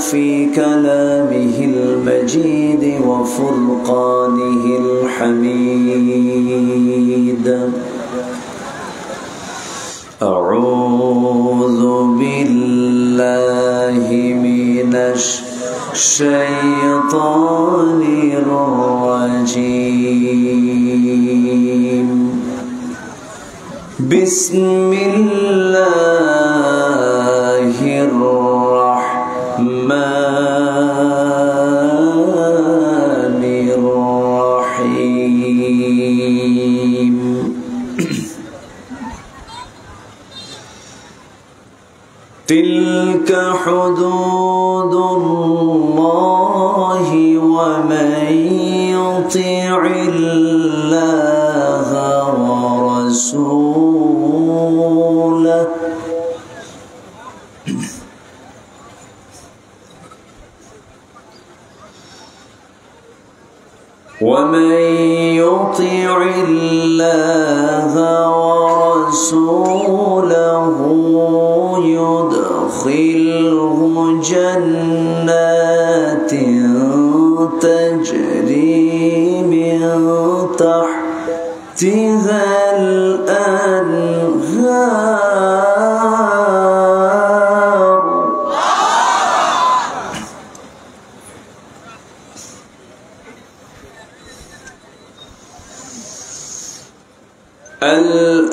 في كلامه المجيد وفرقانه الحميد. أعوذ بالله من الشيطان الرجيم. بسم الله الرحمن الرحيم. تلك حدود الله ومن يطع الله ورسوله ومن يطع الله ورسوله يدخله جنات تجري من تحتها الأنهار.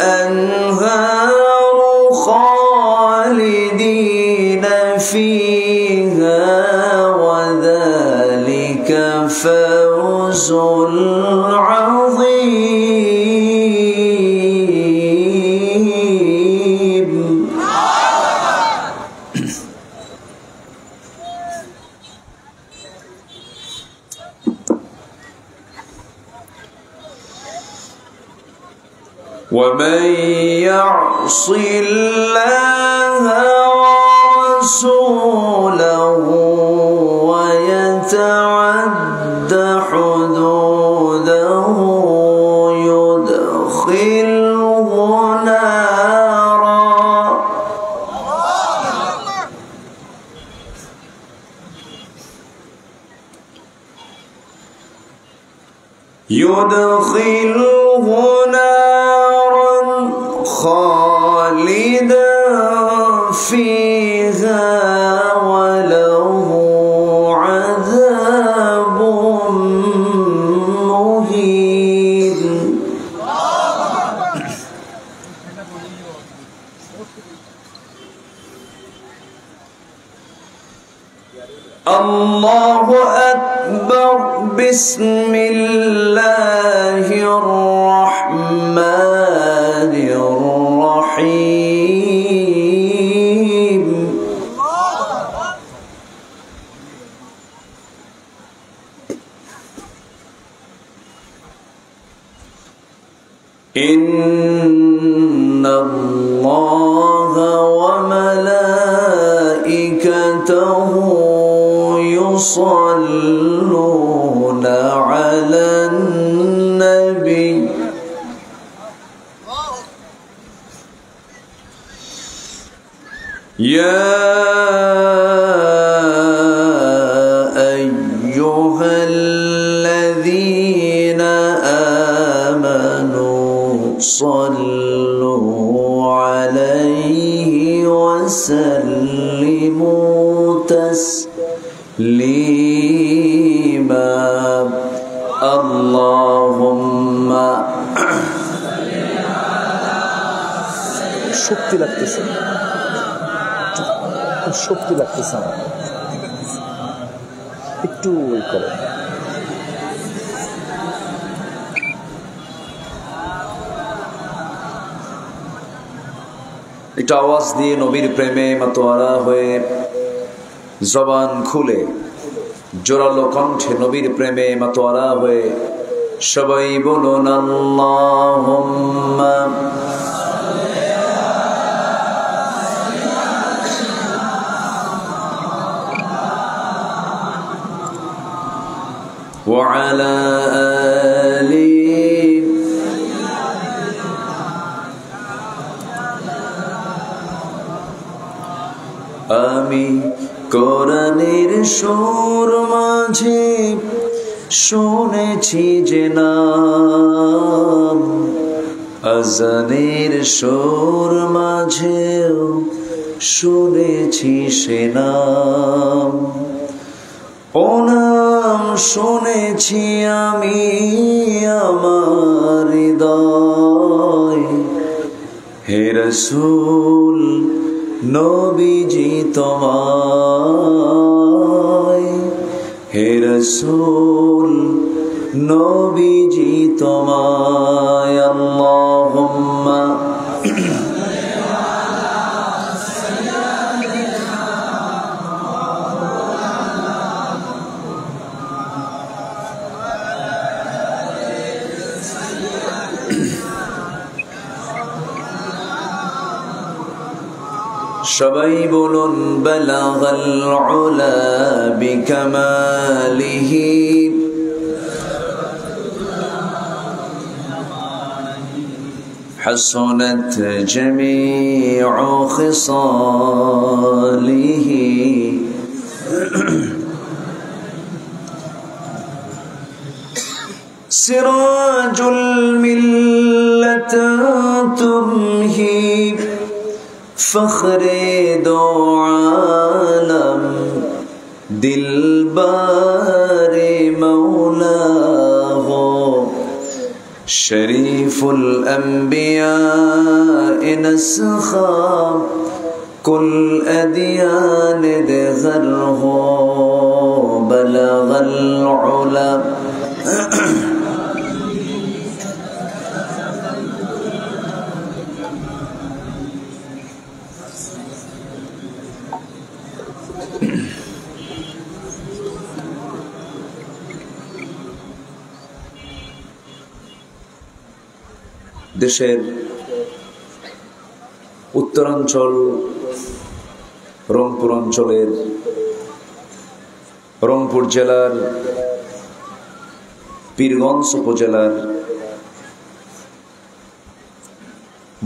الأنهار خالدين فيها وذلك فوز عظيم. ومن يعص الله ورسوله ويتعد حدوده يدخله نارا خالدا فيها وله عذاب مهين. الله أكبر. بسم الله الرحمن الرحيم. إن الله وملائكته يصلون على النبي يا أيها الذين آمنوا صلوا عليه وسلموا تسليما. اللهم শক্তি লাগতেছে, শক্তি লাগতেছে, একটু করে একটু আওয়াজ দিয়ে নবীর প্রেমে মাতোয়ারা হয়ে জবান খুলে জোরালো কণ্ঠে নবীর প্রেমে মাতোয়ারা হয়ে সবাই বলুন আল্লাহুম্মা ওয়া আলা আলি আমি কোরআন আজানের সুর মাঝে শুনেছি যে নাম, আজানের সুর মাঝেও শুনেছি সে নাম। ও নাম শুনেছি আমি আমার হৃদয়, হে রাসূল নবীজি তোমায়, হে রাসূল নবীজি তোমায়। আল্লাহুম্মা সবাই বলুন বালাগাল উলা বিকামালিহি, হাসানাত জামিউ খিসালিহি, সিরাজুল মিল্লাত তুমহি, ফখরে দো আলম দিলবারে মৌলা হো, শরীফুল আম্বিয়া নসখা কুল আদিয়ান দেগর হো, বলগল উলা। দেশের উত্তরাঞ্চল রংপুর অঞ্চলের রংপুর জেলার পীরগঞ্জ উপজেলার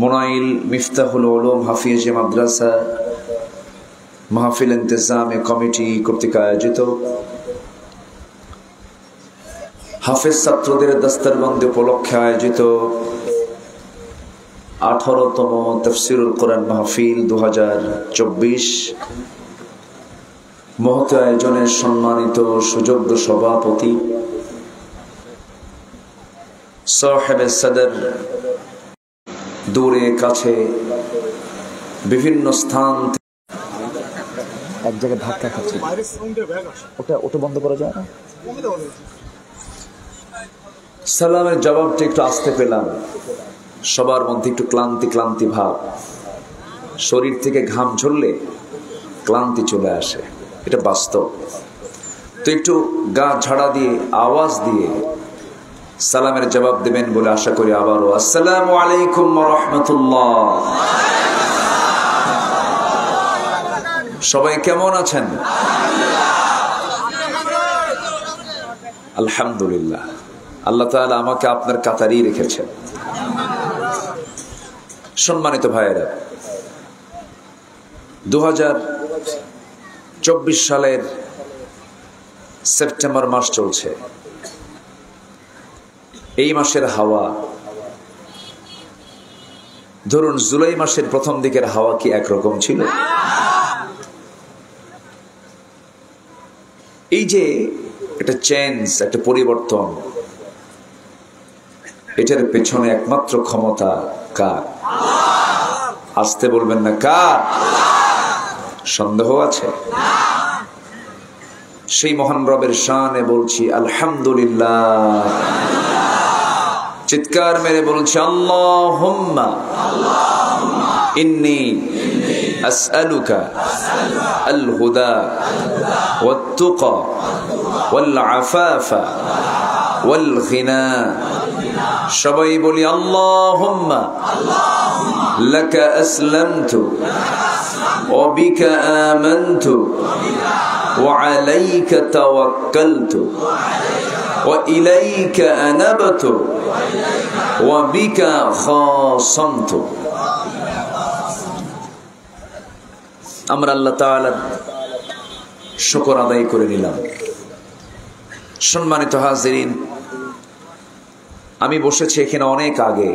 মোনাইল মিফতাহুল উলুম হাফিজি মাদ্রাসা মাহফিল ইন্তেজামে কমিটি কর্তৃক আয়োজিত হাফেজ ছাত্রদের দস্তরবন্দি উপলক্ষে আয়োজিত 18তম তাফসীরুল কোরআন মাহফিল 2024 মহৎ আয়োজনের সম্মানিত সুযোগ্য সভাপতি সাহেব সদর, দূরে কাছে বিভিন্ন স্থান এক জায়গায় ধাক্কা খাচ্ছে, ওটা বন্ধ করা যায় না। সালামের জবাবটা একটু আসতে পেলাম, সবার মধ্যে একটু ক্লান্তি ভাব, শরীর থেকে ঘাম ঝরলে ক্লান্তি চলে আসে, এটা বাস্তব। তো একটু গা ঝাড়া দিয়ে আওয়াজ দিয়ে সালামের জবাব দেবেন বলে আশা করি। আবারও আসসালামু আলাইকুম ওয়া রাহমাতুল্লাহ। সবাই কেমন আছেন? আলহামদুলিল্লাহ, আল্লাহ তাআলা আমাকে আপনার কাতারেই রেখেছেন। সম্মানিত ভাইয়েরা, 2024 সালের সেপ্টেম্বর মাস চলছে। এই মাসের হাওয়া, ধরুন জুলাই মাসের প্রথম দিকের হাওয়া কি একরকম ছিল? এই যে একটা চেঞ্জ, একটা পরিবর্তন, এটার পেছনে একমাত্র ক্ষমতা কার? আসতে বলবেন না, কার? সন্দেহ আছে? সেই মহান রবের শানে বলছি আলহামদুলিল্লাহ। চিৎকার মেরে বলছি আল্লাহুম্মা ইন্নী আসআলুকা আল হুদা ওয়াত তুকা ওয়াল আফাফা ওয়াল গিনা। সবাই বলি আল্লাহুম্মা লাকা আসলামতু ওয়া বিকা আমানতু ওয়া আলাইকা তাওয়াক্কালতু ওয়া ইলাইকা আনাবতু ওয়া বিকা খাসামতু। আমরা আল্লাহ তাআলার শুকর আদায় করে নিলাম। সম্মানিত হাজিরিন, আমি বসেছি এখানে অনেক আগে,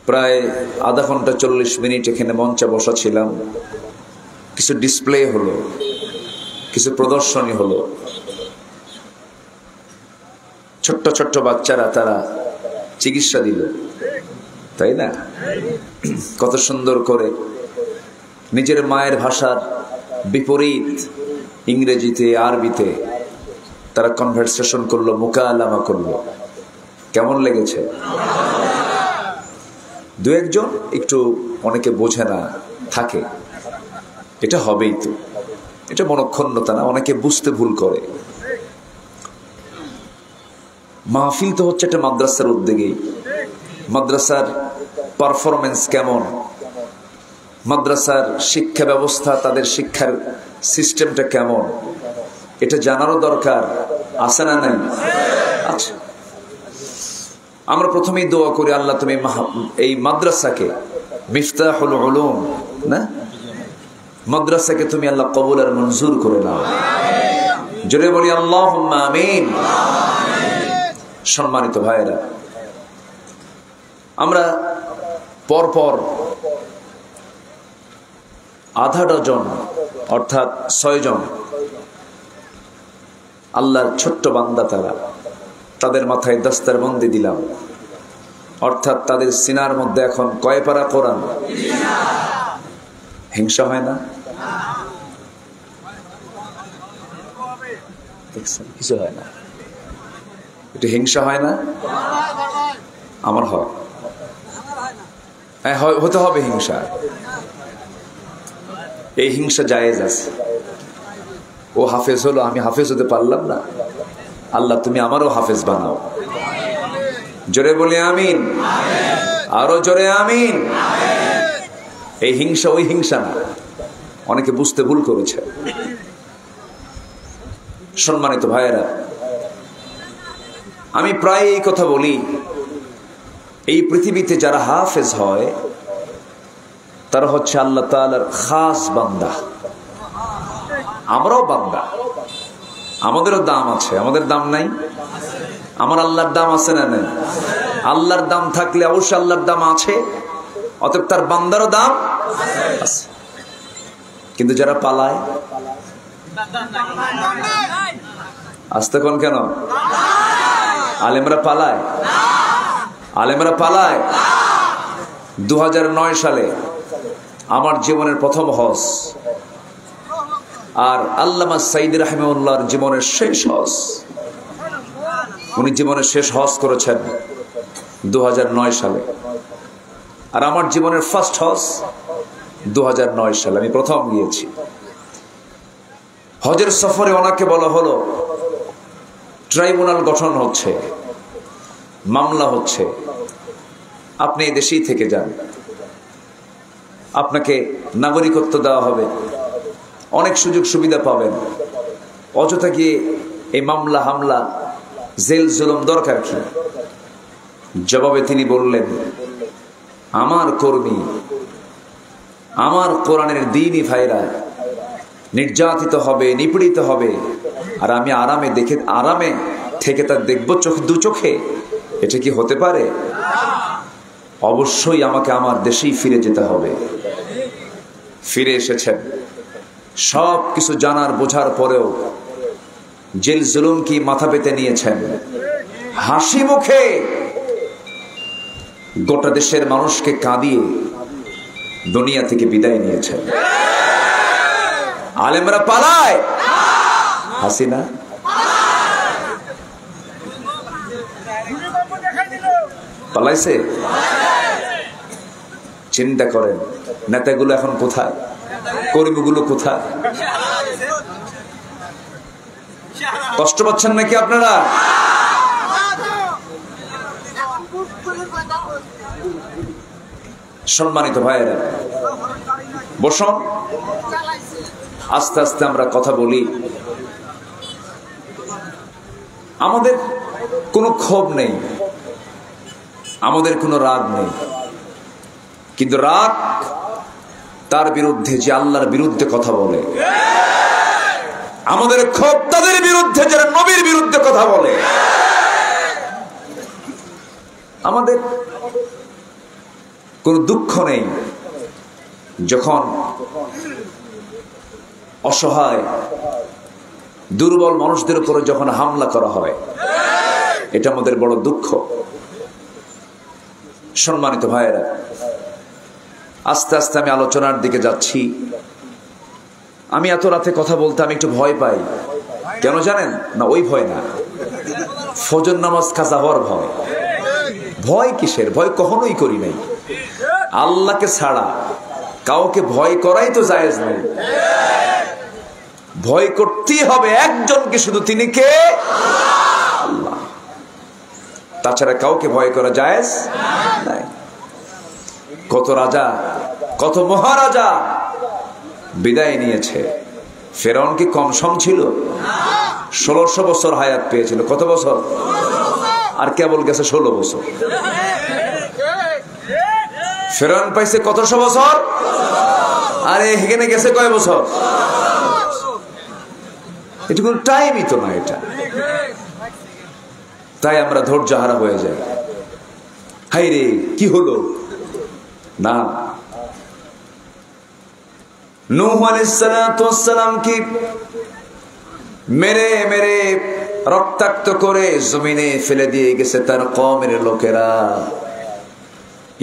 প্রায় আধা ঘন্টা 40 মিনিট এখানে মঞ্চে বসা ছিলাম। কিছু ডিসপ্লে হলো, কিছু প্রদর্শনী হলো, ছোট্ট ছোট্ট বাচ্চারা তারা চিকিৎসা দিল, তাই না? কত সুন্দর করে নিজের মায়ের ভাষার বিপরীত ইংরেজিতে আরবিতে তারা কনভারসেশন করলো, মুকালামা করলো। কেমন লেগেছে? দু একজন একটু অনেকে বোঝে না থাকে, এটা হবেই তো, এটা মনক্ষুণ্ণতা না, অনেকে বুঝতে ভুল করে। মাহফিল তো হচ্ছে একটা মাদ্রাসার উদ্যোগেই। মাদ্রাসার পারফরমেন্স কেমন, মাদ্রাসার শিক্ষা ব্যবস্থা, তাদের শিক্ষার সিস্টেমটা কেমন, এটা জানারও দরকার আছে না নাই? আচ্ছা, আমরা প্রথমেই দোয়া করি, আল্লাহ তুমি এই মাদ্রাসাকে মিফতাহুল উলুম না, মাদ্রাসাকে তুমি আল্লাহ কবুল আর মঞ্জুর করে নাও। জোরে বলি আল্লাহুম্মা আমিন। সম্মানিত ভাইয়েরা, আমরা পরপর আধা ডজন অর্থাৎ 6 জন আল্লাহর ছোট্ট বান্দা, তাদের মাথায় দস্তারবন্দি দিলাম, অর্থাৎ তাদের সিনার মধ্যে এখন কয় পারা কোরআন? হিংসা হয় না? কিছু হয় না, এটা হিংসা হয় না? আমার হয়, হতে হবে হিংসা। এই হিংসা জায়েজ আছে। ও হাফেজ হলো, আমি হাফেজ হতে পারলাম না, আল্লাহ তুমি আমারও হাফেজ বানাও। জোরে বলি আমিন, আরো জোরে আমিন। এই হিংসা ওই হিংসা না, অনেকে বুঝতে ভুল করেছে। সম্মানিত ভাইয়েরা, আমি প্রায় এই কথা বলি, এই পৃথিবীতে যারা হাফেজ হয় তারা হচ্ছে আল্লাহ তাআলার খাস বান্দা। আমরাও বান্দা, আমাদেরও দাম আছে, আমাদের দাম নাই? আমার আল্লাহর দাম আছে না নাই? আল্লাহর দাম থাকলে অবশ্যই আল্লাহর দাম আছে, অতএব তার বান্দারও দাম আছে। কিন্তু যারা পালায়, আসতে কোন কেন? আলেমরা পালায়, আলেমরা পালায়। 2009 সালে আমার জীবনের প্রথম হজ, আর আল্লামা সাইদ রাহিমাহুল্লাহর জীবনের শেষ হজ। উনি জীবনের শেষ হজ করেছেন 2009 সালে, আর আমার জীবনের ফার্স্ট হজ 2009 সালে, আমি প্রথম গিয়েছি। হজের সফরে ওনাকে বলা হলো ট্রাইব্যুনাল গঠন হচ্ছে, মামলা হচ্ছে, আপনি এই দেশেই থেকে যান, আপনাকে নাগরিকত্ব দেওয়া হবে, অনেক সুযোগ সুবিধা পাবেন, অযথা গিয়ে এই মামলা হামলা জেল জুলুম দরকার কি? জবাবে তিনি বললেন, আমার কর্মী, আমার কোরআনের দ্বীনি ভাইরা নির্যাতিত হবে, নিপীড়িত হবে, আর আমি আরামে থেকে তার দেখবো দু চোখে? এটা কি হতে পারে? অবশ্যই আমাকে আমার দেশেই ফিরে যেতে হবে। ফিরে এসেছেন, সব কিছু জানার বোঝার পরেও জেল জুলুম কি মাথা পেতে নিয়েছেন, হাসি মুখে গোটা দেশের মানুষকে কাঁদিয়ে দুনিয়া থেকে বিদায় নিয়েছেন। আলেমরা পালায়, হাসিনা পালাইছে। চিন্তা করেন, নেতাগুলো এখন কোথায়, কর্মীগুলো কোথায়? কষ্ট পাচ্ছেন নাকি আপনারা? সম্মানিত ভাইয়েরা, বসুন, আস্তে আস্তে আমরা কথা বলি। আমাদের কোনো ক্ষোভ নেই, আমাদের কোনো রাগ নেই, কিন্তু রাগ তার বিরুদ্ধে যে আল্লাহর বিরুদ্ধে কথা বলে, আমাদের ক্ষোভ তাদের বিরুদ্ধে যারা নবীর বিরুদ্ধে কথা বলে। আমাদের কোন দুঃখ নেই যখন অসহায় দুর্বল মানুষদের উপরে যখন হামলা করা হয়, এটা আমাদের বড় দুঃখ। সম্মানিত ভাইয়েরা, আস্তে আস্তে আমি আলোচনার দিকে যাচ্ছি। আমি এত রাতে কথা বলতে আমি একটু ভয় পাই। কেন জানেন? না ওই ভয় না, ফজর নামাজ কাজা হওয়ার ভয়। ভয় কিসের? ভয় কখনোই করি নাই। আল্লাহকে ছাড়া কাউকে ভয় করাই তো জায়েজ নেই। ভয় করতেই হবে একজনকে, শুধু তিনি কে? আল্লাহ। তাছাড়া কাউকে ভয় করা জায়েজ নাই। কত রাজা, কত মহারাজা বিদায় নিয়েছে। ফেরাউন কি কম সম ছিল? 1600 বছর হায়াত পেয়েছিল। কত বছর? আর কেবল গেছে 16 বছর। ফেরাউন পাইছে কতশো বছর, আর এখানে গেছে কয় বছর? এটা কোন টাইমই তো না এটা। তাই আমরা ধৈর্য হারা হয়ে যাই। হাই রে, কি হলো? না, নূহ আলাইহিস সালাম কি মেরে মেরে রক্তাক্ত করে জমিনে ফেলে দিয়ে গেছে তার কওমের লোকেরা।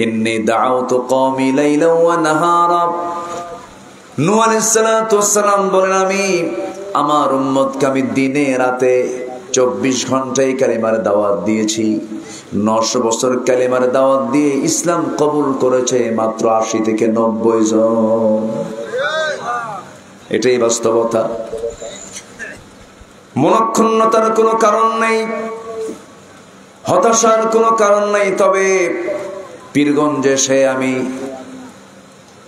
ইন্নী দাউতু কওমি লাইলা ওয়া নাহারা। নূহ আলাইহিস সালাম বলেন, আমি আমার উম্মতকে আমি দিনে রাতে 24 ঘন্টায় কালিমার দাওয়াত দিয়েছি। 900 বছর কালিমার দাওয়াত দিয়ে ইসলাম কবুল করেছে মাত্র 80 থেকে 90 জন। এটাই বাস্তবতা। মনক্ষুণ্ণতার কোনো কারণ নেই, হতাশার কোনো কারণ নেই। তবে পীরগঞ্জে সে আমি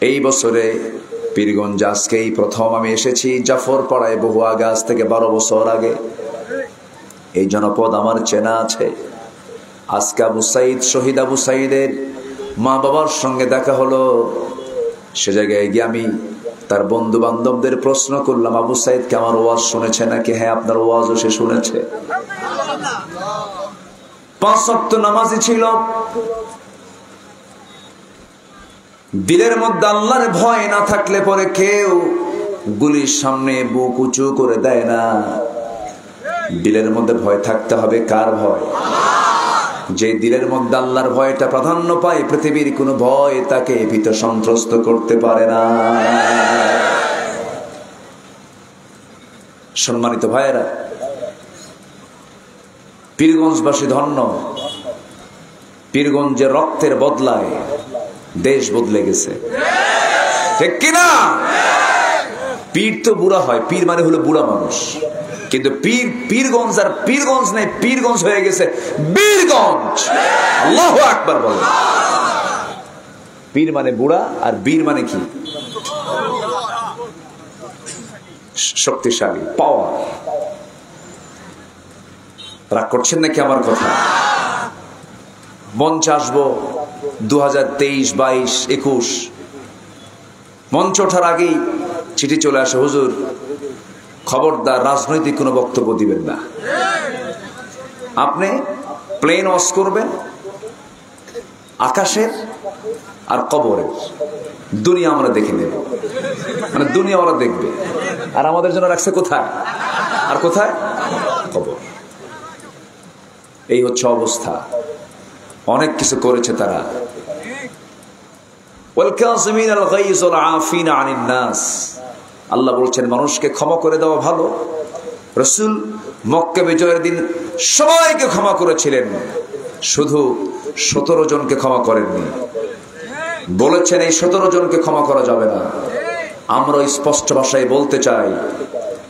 এই বছরে পীরগঞ্জ আজকেই প্রথম আমি এসেছি। জাফর পাড়ায় বহু আগে, আজ থেকে 12 বছর আগে। এই জনপদ আমার চেনা আছে। আজকে আবু সাইদ, শহীদ আবু সাইদের মা বাবার সঙ্গে দেখা হলো। সে জায়গায় গিয়ে আমি তার বন্ধু বান্ধবদের প্রশ্ন করলাম, আবু সাইদ কে আমার ওয়াজ শুনেছে নাকি? হ্যাঁ, আপনার ওয়াজও সে শুনেছে। 5 ওয়াক্ত নামাজি ছিল। দিলের মধ্যে আল্লাহর ভয় না থাকলে পরে কেউ গুলির সামনে বুক উঁচু করে দেয় না। দিলের মধ্যে ভয় থাকতে হবে। কার ভয়? যে দিলের মধ্যে আল্লাহর ভয়টা প্রাধান্য পায়, পৃথিবীর কোনো ভয় তাকে ভীত সন্ত্রস্ত করতে পারে না। সম্মানিত ভাইয়েরা, পীরগঞ্জবাসী ধন্য। পীরগঞ্জের রক্তের বদলায় দেশ বদলে গেছে, ঠিক কিনা? পীর তো বুড়া হয়, পীর মানে হলো বুড়া মানুষ। কিন্তু পীরগঞ্জ আর পীরগঞ্জ নেই, পীরগঞ্জ হয়ে গেছে বীরগঞ্জ। আল্লাহু আকবার বলেন। পীর মানে বুড়া, আর বীর মানে কি? শক্তিশালী, পাওয়ার। রাগ করছেন নাকি আমার কথা? মঞ্চে আসবো 2023, 22, 21। মঞ্চ ওঠার আগেই চিঠি চলে আসে, হুজুর খবরদার রাজনৈতিক কোনো বক্তব্য দিবেন না। আপনি প্লেন ওয়াজ করবেন আকাশের আর কবরের। দুনিয়া আমরা দেখে নেব, মানে দুনিয়া ওরা দেখবে। আর আমাদের জন্য রাখছে কোথায়? আর কোথায়? কবর। এই হচ্ছে অবস্থা। অনেক কিছু করেছে তারা। আল্লাহ বলছেন মানুষকে ক্ষমা করে দেওয়া ভালো। রাসূল মক্কা বিজয়ের দিন সবাইকে ক্ষমা করেছিলেন, শুধু 17 জনকে ক্ষমা করেননি। বলেছেন এই 17 জনকে ক্ষমা করা যাবে না। আমরা স্পষ্ট ভাষায় বলতে চাই,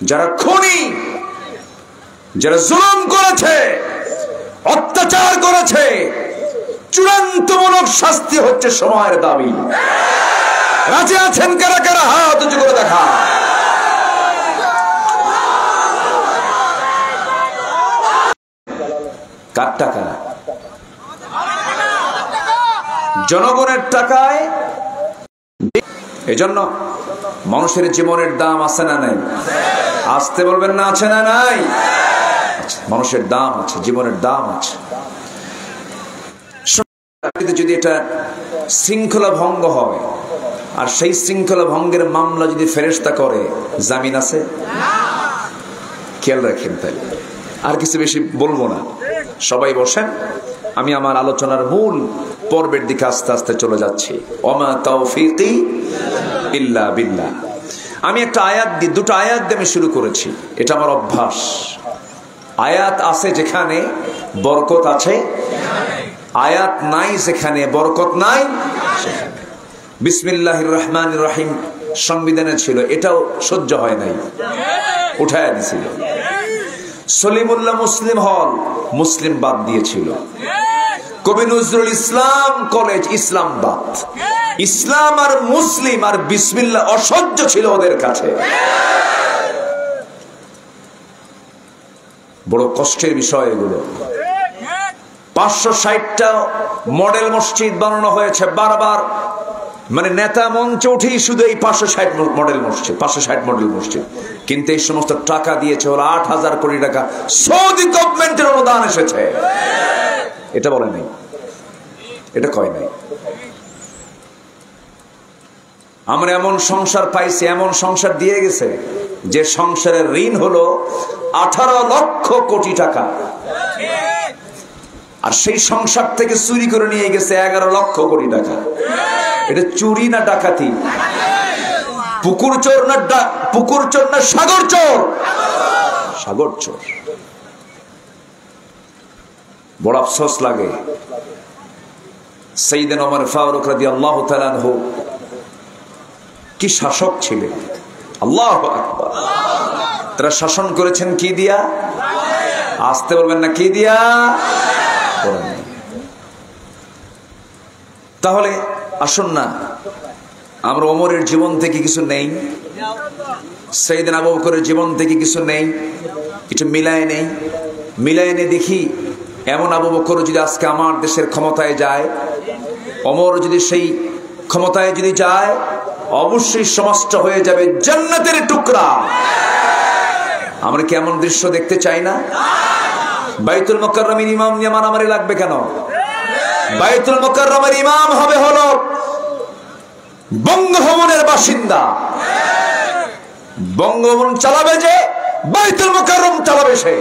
যারা খুনি, যারা জুলুম করেছে, অত্যাচার করেছে, চূড়ান্তমূলক শাস্তি হচ্ছে সময়ের দাবি। রাজি আছেন কারা কারা? হাত উঁচু করে দেখা। কার টাকা? জনগণের টাকায় এজন্য মানুষের জীবনের দাম আছে না নাই? আসতে বলবেন না, আছে না নাই? মানুষের দাম আছে, জীবনের দাম আছে। যদি এটা শৃঙ্খলা ভঙ্গ হয়, আর সেই শৃঙ্খলা ভঙ্গের মামলা যদি ফেরেশতা করে, জামিন আছে? খেয়াল রাখেন। তাহলে আর কিছু বেশি বলবো না, সবাই বসেন, আমি আমার আলোচনার মূল পর্বের দিকে আস্তে আস্তে চলে যাচ্ছি। ওমা তাওফীকি ইল্লা বিল্লাহ। আমি একটা আয়াত দিয়ে, দুটো আয়াত দিয়ে আমি শুরু করেছি, এটা আমার অভ্যাস। আয়াত আছে যেখানে বরকত আছে, আয়াত নাই যেখানে বরকত নাই সেখানে। বিসমিল্লাহির রহমানির রহিম সংবিধানে ছিল, এটাও সহ্য হয় নাই, উঠায় দিছিল। সলিমুল্লাহ মুসলিম হল, মুসলিম বাদ দিয়েছিল। কবি নজরুল ইসলাম কলেজ, ইসলাম বাদ। ইসলাম আর মুসলিম আর বিসমিল্লাহ অসহ্য ছিল ওদের কাছে। বড় কষ্টের বিষয় এগুলো। 560টা মডেল মসজিদ বানানো হয়েছে বারবার, মানে নেতা মঞ্চে উঠেই শুধু এই 560 মডেল মসজিদ, 560 মডেল মসজিদ। কিন্তু এই সমস্ত টাকা দিয়েছে হলো 8,000 কোটি টাকা, সৌদি গভর্নমেন্টের অনুদান এসেছে। এটা বলে নাই, এটা কয় নাই। আমরা এমন সংসার পাইছি, এমন সংসার দিয়ে গেছে যে সংসারের ঋণ হলো 18 লক্ষ কোটি টাকা, আর সেই সংসার থেকে চুরি করে নিয়ে গেছে 11 লক্ষ কোটি টাকা। এটা চুরি না ডাকাতি? পুকুর চোর না সাগর চোর? সাগর চোর। বড় আফসোস লাগে। সাইয়েদনা ওমর ফারুক রাদিয়াল্লাহু তাআলা আনহু কি শাসক ছিলেন! আল্লাহু আকবার। তারা শাসন করেছেন কি দিয়া? আসতে বলবেন না, কি দিয়া? তাহলে আসুন না আমরা ওমরের জীবন থেকে কিছু নেই, সাইয়েদনা আবু বকরের জীবন থেকে কিছু নেই, এটা মিলায় নেই দেখি। এমন আবু বকর যদি আজকে আমার দেশের ক্ষমতায় যায়, ওমর যদি সেই ক্ষমতায় যদি যায়, অবশ্যই সমাজটা হয়ে যাবে জান্নাতের টুকরা। আমরা কি এমন দৃশ্য দেখতে চাই না? বাইতুল মুকাররমের ইমাম নিয়ে মারামারি লাগবে কেন? বাইতুল মুকাররমের ইমাম হবে হলো বঙ্গভবনের বাসিন্দা। বঙ্গভবন চালাবে যে, বাইতুল মুকাররম চালাবে সে।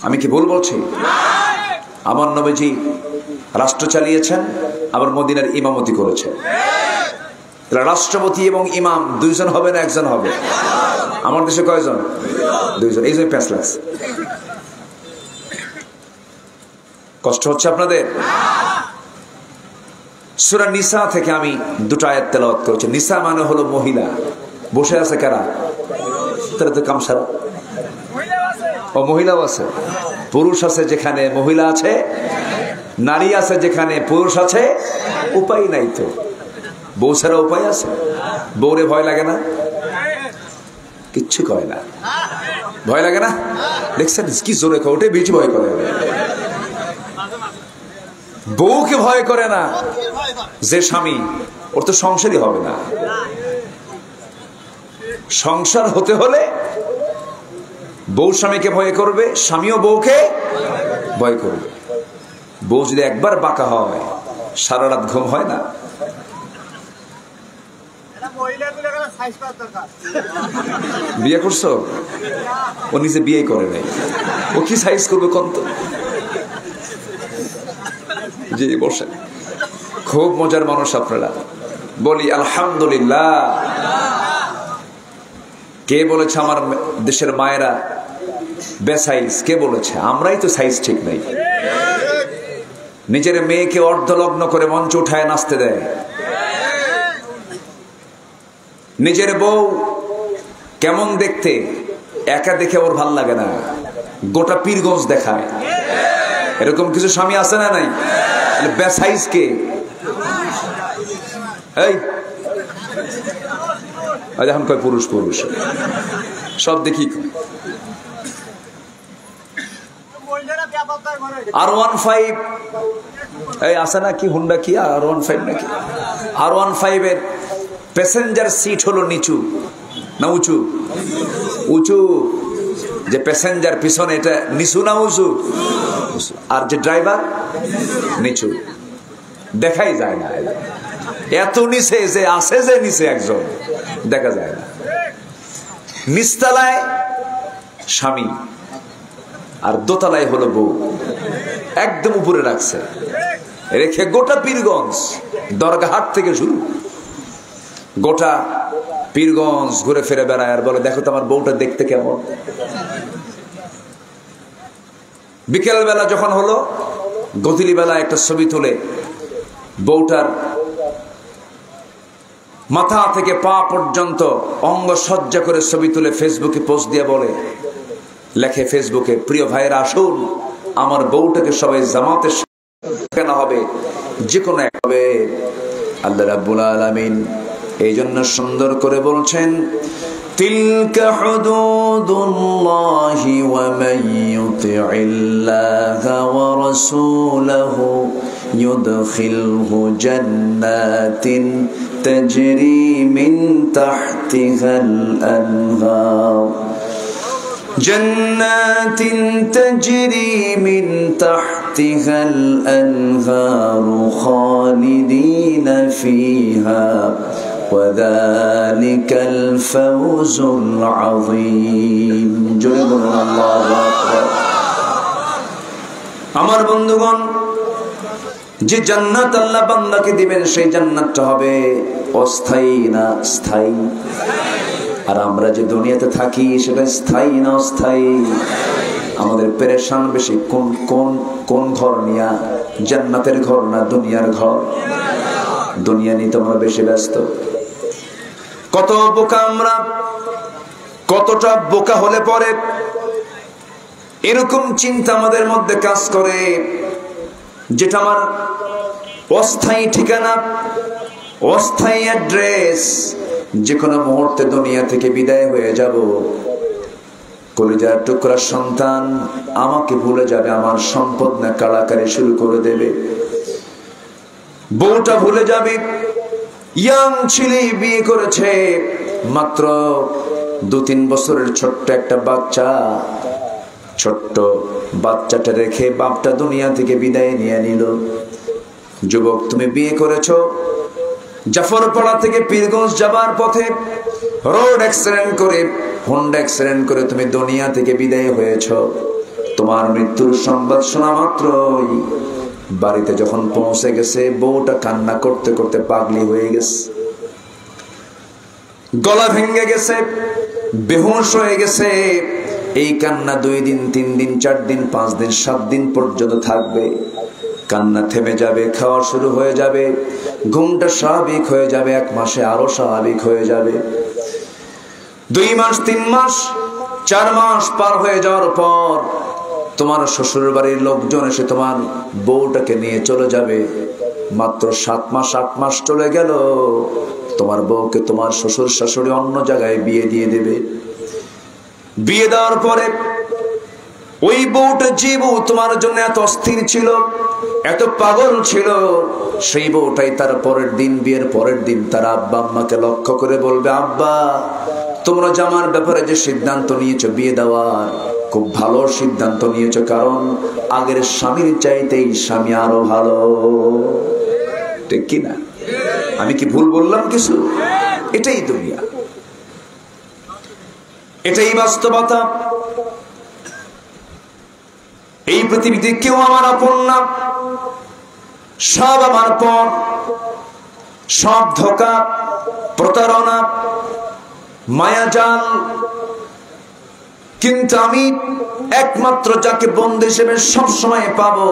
আমি কি ভুল বলছি? আমার নবীজি রাষ্ট্র চালিয়েছেন, আবার মদিনার ইমামতি করেছেন। রাষ্ট্রপতি এবং ইমাম দুইজন হবে না একজন হবে? আমার দেশে কয়জন? দুইজন। এই যে প্যাঁচ লাগছে। কষ্ট হচ্ছে আপনাদের? সূরা নিসা থেকে আমি দুটো আয়াত তেলাওয়াত করেছি। নিসা মানে হলো মহিলা। বসে আছে কারা? তারা তো কামসারা। ও মহিলাও আছে, পুরুষ আছে যেখানে মহিলা আছে, নারী আছে যেখানে পুরুষ আছে। উপায় নাই তো, বউ ছাড়া উপায় আছে? বউরে ভয় লাগে না? কিচ্ছু কয় না, ভয় লাগে না? দেখছেন কি জোরে কয়, ওটাই বেশি ভয় করে। বউকে ভয় করে না যে স্বামী, ওর তো সংসারই হবে না। সংসার হতে হলে বউ স্বামীকে ভয় করবে, স্বামীও বউকে ভয় করবে। বউ যদি একবার বাঁকা হয়, সারা রাত ঘুম হয় না। বিয়ে করছো? ও নিজে বিয়ে করে নাই, ও কি সাইজ করবে কোন তো? জি বসে, খুব মজার মানুষ আপনারা। বলি আলহামদুলিল্লাহ। কে বলেছে আমার দেশের মায়েরা বেসাইজ? কে বলেছে? আমরাই তো সাইজ ঠিক নাই। নিজের মেয়েকে অর্ধলগ্ন করে মঞ্চ উঠায় নাচতে দেয়। নিজের বউ কেমন দেখতে একা দেখে ওর ভাল লাগে না, গোটা পীরগঞ্জ দেখায়। এরকম কিছু স্বামী আছে না নাই? বেসাইজ কে? এই এখন কয় পুরুষ পুরুষ, সব দেখি। R15 এই আছে না কি হুন্ডা কি R15 নাকি, R15 এর প্যাসেঞ্জার সিট হলো নিচু না উঁচু? উঁচু। যে প্যাসেঞ্জার পিছনে এটা নিচু না উঁচু? আর যে ড্রাইভার নিচু। দেখাই যায় না, এত নিচে যে আছে, যে নিচে একজন দেখা যায় না। নিচতলায় স্বামী আর দোতলায় হলো বউ, একদম উপরে রাখছে, রেখে গোটা পীরগঞ্জ দরগাহাট থেকে শুরু গোটা পীরগঞ্জ ঘুরে ফিরে বেড়ায় আর বলে দেখো তো আমার বউটা দেখতে কেমন। বিকেল বেলা যখন হলো, গধূলি বেলা একটা ছবি তুলে বউটার মাথা থেকে পা পর্যন্ত অঙ্গ সজ্জা করে ছবি তুলে ফেসবুকে পোস্ট দিয়ে বলে, লেখে ফেসবুকে, প্রিয় ভাইয়েরা আসুন আমার বউটাকে সবাই জামাতে কেন হবে, যে কোনো এক হবে। আল্লাহ রাব্বুল আলামিন এই জন্য সুন্দর করে বলছেন, তিলকা হুদুদুল্লাহি ওয়া মান ইউতি'ইল্লাহা ওয়া রাসূলাহু ইউদখিলহু জান্নাতিন তাজরি মিন তাহতিহাল আনহার جنات تجري من تحتها الأنهار خالدين فيها وذلك الفوز العظيم جل الله أكبر আমার বন্ধুগণ, যে জান্নাত আল্লাহ বান্দাকে দিবেন সেই জান্নাতটা হবে অস্থায়ী না স্থায়ী। আর আমরা যে দুনিয়াতে থাকি সেটা স্থায়ী না অস্থায়ী? আমাদের পেরেশান বেশি কোন কোন কোন ঘর নিয়া, জান্নাতের ঘর না দুনিয়ার ঘর? দুনিয়া নিয়ে তো আমরা বেশি ব্যস্ত। কত বোকা আমরা, কতটা বোকা হলে পরে এরকম চিন্তা আমাদের মধ্যে কাজ করে, যেটা আমার অস্থায়ী ঠিকানা, অস্থায়ী অ্যাড্রেস, যে কোনো মুহূর্তে দুনিয়া থেকে বিদায় হয়ে যাব। কলিজার টুকরা সন্তান আমাকে ভুলে যাবে, আমার সম্পদ না কাড়াকাড়ি শুরু করে দেবে, বউটা ভুলে যাবে। ইয়াং ছেলে বিয়ে করেছে, মাত্র 2-3 বছরের ছোট্ট একটা বাচ্চা, ছোট্ট বাচ্চাটা রেখে বাপটা দুনিয়া থেকে বিদায় নিয়ে নিল। যুবক, তুমি বিয়ে করেছো, জাফরপাড়া থেকে পীরগঞ্জ যাবার পথে রোড অ্যাক্সিডেন্ট করে, হোন্ডা অ্যাক্সিডেন্ট করে তুমি দুনিয়া থেকে বিদায় হয়েছ। তোমার মৃত্যুর সংবাদ শোনা মাত্রই বাড়িতে যখন পৌঁছে গেছে, বউটা কান্না করতে করতে পাগলি হয়ে গেছে, গলা ভেঙে গেছে, বেহুশ হয়ে গেছে। এই কান্না 2 দিন, 3 দিন, 4 দিন, 5 দিন, 7 দিন পর্যন্ত থাকবে। কান্না থেমে যাবে, খাওয়া শুরু হয়ে যাবে, ঘুমটা স্বাভাবিক হয়ে যাবে, 1 মাসে আরো স্বাভাবিক হয়ে যাবে। 2 মাস, 3 মাস, 4 মাস পার হয়ে যাওয়ার পর তোমার শ্বশুর বাড়ির লোকজন এসে তোমার বউটাকে নিয়ে চলে যাবে। মাত্র 7 মাস, 8 মাস চলে গেল, তোমার বউকে তোমার শ্বশুর শাশুড়ি অন্য জায়গায় বিয়ে দিয়ে দেবে। বিয়ে দেওয়ার পরে ওই বউটা, যে বউ তোমার জন্য এত অস্থির ছিল, এত পাগল ছিল, সেই বউটাই তার পরের দিন, বিয়ের পরের দিন তার আব্বা আম্মাকে লক্ষ্য করে বলবে, আব্বা তোমরা জামার ব্যাপারে যে সিদ্ধান্ত নিয়েছো বিয়ে দেওয়ার, খুব ভালো সিদ্ধান্ত নিয়েছো, কারণ আগের স্বামীর চাইতেই স্বামী আরো ভালো। ঠিক কিনা? আমি কি ভুল বললাম কিছু? এটাই দুনিয়া, এটাই বাস্তবতা। এই পৃথিবীতে কেউ আমার আপন না, সব আমার পর, সব ধোঁকা, প্রতারণা, মায়াজাল। কিন্তু আমি একমাত্র যাকে বন্ধু হিসেবে সবসময় পাবো,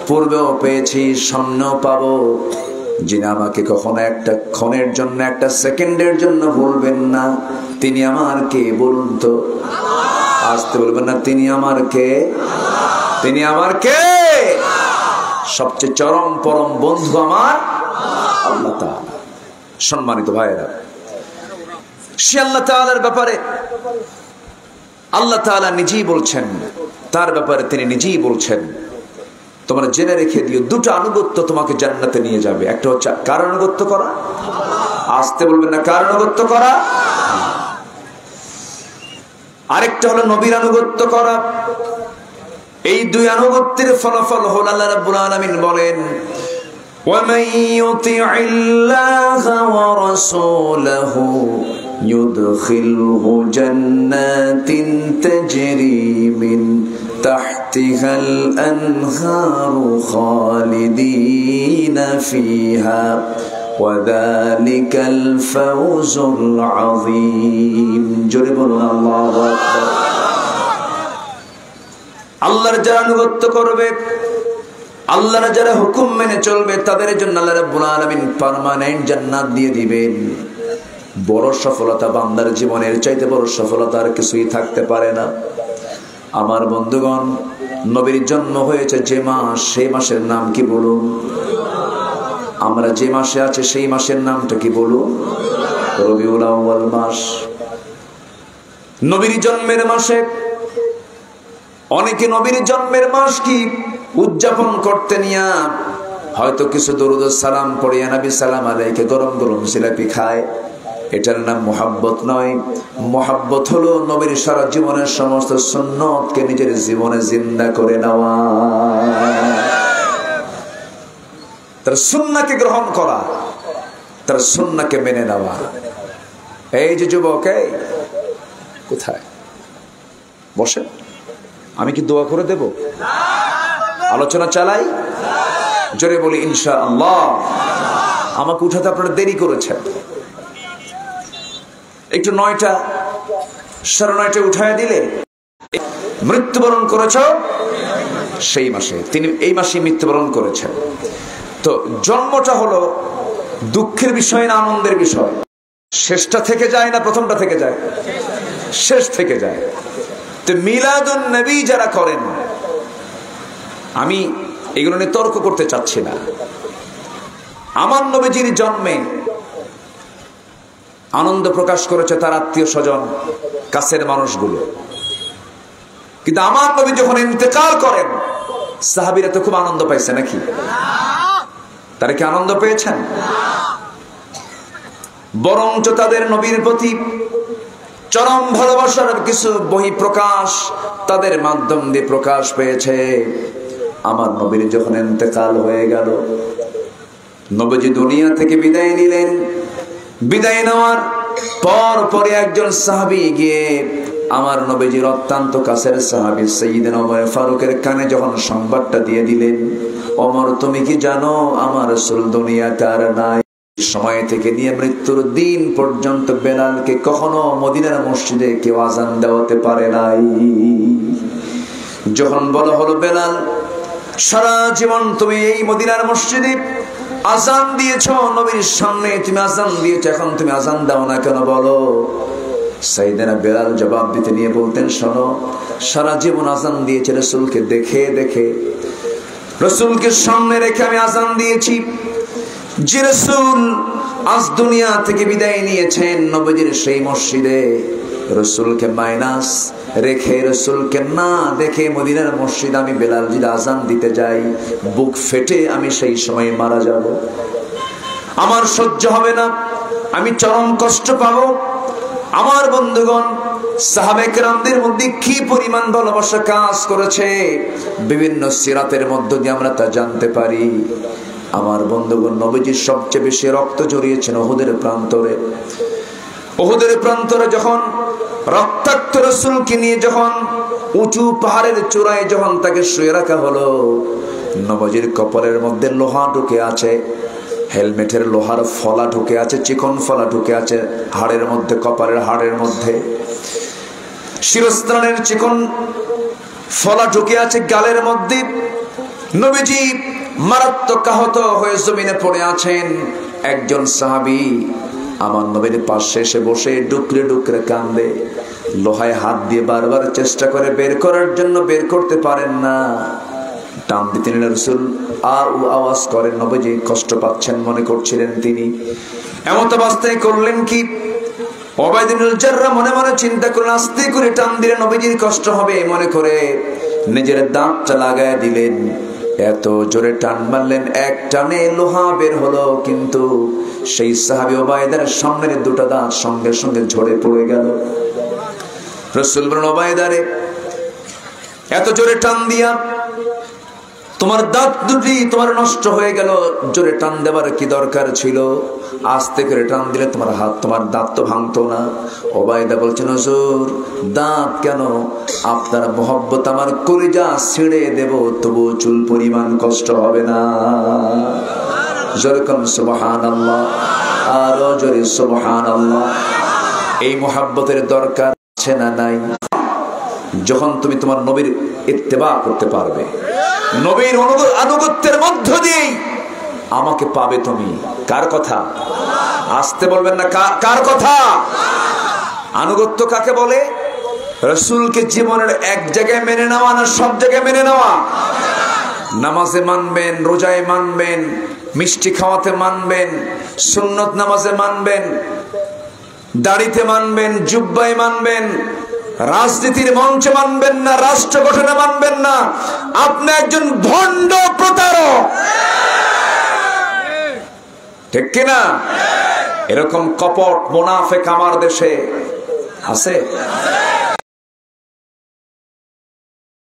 পূর্বেও পেয়েছি, সামনেও পাবো, যিনি আমাকে কখনো একটা ক্ষণের জন্য, একটা সেকেন্ডের জন্য ভুলবেন না, তিনি আমার কে বলুন তো? আসতে বলবেন না, তিনি আমার কে? তিনি আমার কে? সবচেয়ে চরম পরম বন্ধু আমার আল্লাহ তাআলা। সম্মানিত ভাইয়েরা, সে আল্লাহ তাআলার ব্যাপারে আল্লাহ তাআলা নিজেই বলছেন, তার ব্যাপারে তিনি নিজেই বলছেন, তোমরা জেনে রেখে দিও, দুটো আনুগত্য তোমাকে জান্নাতে নিয়ে যাবে। একটা হচ্ছে কার আনুগত্য করা, আসতে বলবেন না, কার আনুগত্য করা, আরেকটা হলো নবীর আনুগত্য করা। এই দুই আনুগত্যের ফলাফল হল আল্লাহ রাব্বুল আলামিন বলেন, وَمَن يُطِعِ اللَّهَ وَرَسُولَهُ يُدْخِلْهُ جَنَّاتٍ تَجْرِي مِن تَحْتِهَا الْأَنْهَارُ خَالِدِينَ فِيهَا وَذَلِكَ الْفَوْزُ الْعَظِيمُ। জোরে বলুন আল্লাহু আকবার। আল্লাহর যারা আনুগত্য করবে, আল্লাহর যারা হুকুম মেনে চলবে, তাদের জন্য আল্লাহ রাব্বুল আলামিন পার্মানেন্ট জান্নাত দিয়ে দিবেন। বড় সফলতা বান্দার জীবনের চাইতে বড় সফলতা আর কিছুই থাকতে পারে না। আমার বন্ধুগণ, নবীর জন্ম হয়েছে যে মাস, সেই মাসের নাম কি বলুন? আমরা যে মাসে আছি সেই মাসের নামটা কি বলুন? রবিউল আউয়াল মাস। নবীর জন্মের মাসে অনেকে নবীর জন্মের মাস কি উদযাপন করতে নিয়া হয়তো কিছু দরুদ সালাম পড়িয়া নবী সালাম আলাইকে গরম গরম জিলাপি খায়। এটার নাম মুহাব্বত নয়। মুহাব্বত হলো নবীর সারা জীবনের সমস্ত সুন্নতকে নিজের জীবনে জিন্দা করে নেওয়া, তার সুন্নাহকে গ্রহণ করা, তার সুন্নাহকে মেনে নেওয়া। এই যে যুবক, কোথায় বসে? আমি কি দোয়া করে দেব? আলোচনা চালাই? জোরে বলি ইনশাআল্লাহ। আমাকে উঠাতে আপনারা দেরি করেছেন, একটু 9টা 9:30 উঠায় দিলে। মৃত্যুবরণ করেছ সেই মাসে, তিনি এই মাসে মৃত্যুবরণ করেছেন। তো জন্মটা হলো দুঃখের বিষয় না আনন্দের বিষয়? শেষটা থেকে যায় না প্রথমটা থেকে যায়? শেষ থেকে যায়। তো মিলাদুন নবী যারা করেন, আমি এগুলো নিয়ে তর্ক করতে চাচ্ছি না। আমার নবীজির জন্মে আনন্দ প্রকাশ করেছে তার আত্মীয় স্বজন, কাছের মানুষগুলো। কিন্তু আমার নবী যখন ইন্তেকাল করেন, সাহাবীরা তো খুব আনন্দ পাইছে নাকি? তারা কি আনন্দ পেয়েছেন? বরঞ্চ তাদের নবীর প্রতি চরম ভালোবাসার কিছু বহিঃপ্রকাশ তাদের মাধ্যম দিয়ে প্রকাশ পেয়েছে। আমার নবীর যখন ইন্তেকাল হয়ে গেল, নবীজি দুনিয়া থেকে বিদায় নিলেন। বিদায় নেওয়ার পরে একজন সাহাবী গিয়ে আমার নবীজির অত্যন্ত কাছের সাহাবী সাইয়্যিদনা ওমর ফারুকের কানে যখন সংবাদটা দিয়ে দিলেন, ওমর তুমি কি জানো আমার রাসূল দুনিয়াতে আর নাই? সময় থেকে নিয়ে মৃত্যুর দিন পর্যন্ত বেলালকে কখনো মদিনার মসজিদে কেউ আযান দেওয়াতে পারে নাই। যখন বলা হলো বেলাল, সারা জীবন তুমি এই মদিনার মসজিদে আযান দিয়েছো, নবীর সামনে তুমি আযান দিয়েছো, এখন তুমি আযান দাও না কেন বলো? সাইয়েদনা বেলাল জবাব দিতে নিয়ে বলতেন, শোনো, সারা জীবন আযান দিয়েছে রাসূলকে দেখে দেখে, রাসূলকে সামনে রেখে আমি আযান দিয়েছি। যে রাসূল আজ দুনিয়া থেকে বিদায় নিয়েছেন, নবীজির সেই মসজিদে রাসূলকে মাইনাস রেখে, রাসূলকে না দেখে মদিনার মসজিদ আমি বেলাল যদি আযান দিতে যাই, বুক ফেটে আমি সেই সময় মারা যাব। আমার সহ্য হবে না, আমি চরম কষ্ট পাবো। আমার বন্ধুগণ, সাহাবায়ে কেরামদের মধ্যে কি পরিমাণ ভালোবাসা কাজ করেছে বিভিন্ন সিরাতের মধ্য দিয়ে আমরা তা জানতে পারি। আমার বন্ধুগণ, নবীজির সবচেয়ে বেশি রক্ত ঝরিয়েছেন উহুদের প্রান্তরে। উহুদের প্রান্তরে যখন রক্তাক্ত রাসূলকে নিয়ে যখন উঁচু পাহাড়ের চূড়ায় যখন তাকে শুয়ে রাখা হলো, নবীজির কপালের মধ্যে লোহা ঢুকে আছে, হেলমেটের লোহার ফলা ঢুকে আছে, চিকন ফলা ঢুকে আছে হাড়ের মধ্যে, কপালের হাড়ের মধ্যে শিরস্ত্রাণের চিকন ফলা ঢুকে আছে গালের মধ্যে। নবীজি মারাত্মক আহত হয়ে জমিনে পড়ে আছেন। একজন সাহাবী আমার নবীর পাশে এসে বসে ডুকরে ডুকরে কান্দে, লোহায় হাত দিয়ে বারবার চেষ্টা করে বের করার জন্য, বের করতে পারেন না। টান দিতেন রাসূল আওয়াজ করেন, নবীজি কষ্ট পাচ্ছেন মনে করছিলেন তিনি। এমত অবস্থায় করলেন কি, উবাইদ ইবনুল জাররাহ মনে মনে চিন্তা করলেন, আস্তে করে টান দিলে নবীজির কষ্ট হবে মনে করে নিজের দাঁতটা লাগায় দিলেন। এত জোরে টান মারলেন, এক টানে লোহা বের হলো, কিন্তু সেই সাহাবী ওবায়দার সামনের দুটো দাঁত সঙ্গে সঙ্গে ঝরে পড়ে গেল। রাসূল বলেন, ওবায়দারে, এত জোরে টান দিয়া তোমার দাঁত দুটি তোমার নষ্ট হয়ে গেল, জোরে টান দেবার কি দরকার ছিল? আস্তে করে টান দিলে তোমার হাত, তোমার দাঁত তো ভাঙতো না। ওবায়দা বলছেন, হুজুর দাঁত কেন, আপনার মহব্বত আমার কলিজা ছিঁড়ে দেব, তবু চুল পরিমাণ কষ্ট হবে না। জোরে কোন সুবহানাল্লাহ, আরো জোরে সুবহানাল্লাহ। এই মহব্বতের দরকার আছে না নাই? যখন তুমি তোমার নবীর ইত্তেবা করতে পারবে, নবীর আনুগত্যের মধ্য দিয়ে আমাকে পাবে তুমি। কার কথা? আসতে বলবেন না, কার কথা? আনুগত্য কাকে বলে? রাসূলকে জীবনের এক জায়গায় মেনে নেওয়া না সব জায়গায় মেনে নেওয়া? নামাজে মানবেন, রোজায় মানবেন, মিষ্টি খাওয়াতে মানবেন, সুন্নত নামাজে মানবেন, দাড়িতে মানবেন, জুব্বায় মানবেন, রাজনীতির মঞ্চে মানবেন না, রাষ্ট্র গঠনে মানবেন না। আপনি একজন ভণ্ড প্রতারক, ঠিক কিনা? এরকম কপট মুনাফিক আমার দেশে আছে।